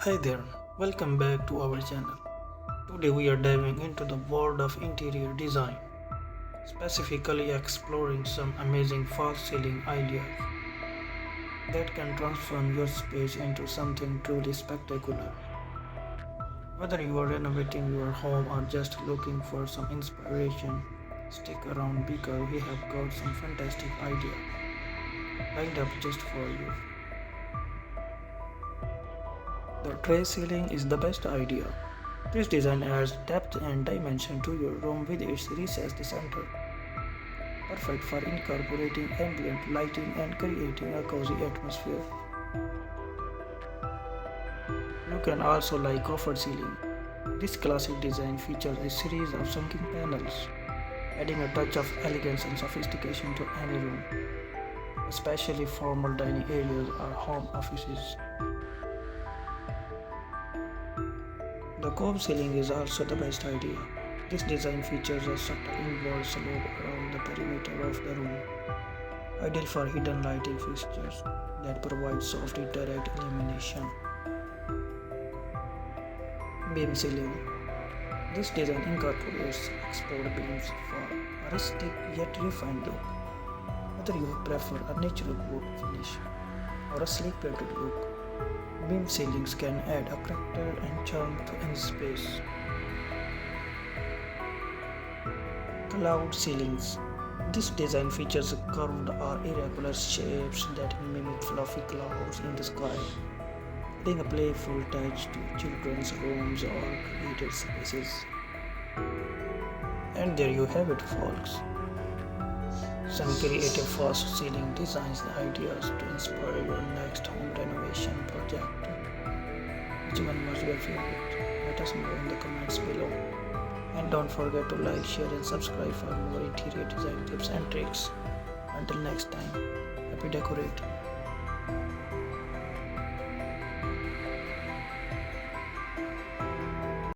Hi there, welcome back to our channel. Today we are diving into the world of interior design, specifically exploring some amazing false ceiling ideas that can transform your space into something truly spectacular. Whether you are renovating your home or just looking for some inspiration, stick around because we have got some fantastic ideas lined up just for you. The tray ceiling is the best idea. This design adds depth and dimension to your room with its recessed center, perfect for incorporating ambient lighting and creating a cozy atmosphere. You can also like coffer ceiling. This classic design features a series of sunken panels, adding a touch of elegance and sophistication to any room, especially formal dining areas or home offices. The cove ceiling is also the best idea. This design features a subtle inward slope around the perimeter of the room, ideal for hidden lighting fixtures that provide soft indirect illumination. Beam ceiling. This design incorporates exposed beams for a rustic yet refined look. Whether you prefer a natural wood finish or a sleek painted look, beam ceilings can add a character and charm to any space. Cloud ceilings. This design features curved or irregular shapes that mimic fluffy clouds in the sky, adding a playful touch to children's rooms or created spaces. And there you have it, folks. Some creative fast ceiling designs ideas to inspire your next home renovation project. Which one was your favorite? Let us know in the comments below. And don't forget to like, share and subscribe for more interior design tips and tricks. Until next time, happy decorating.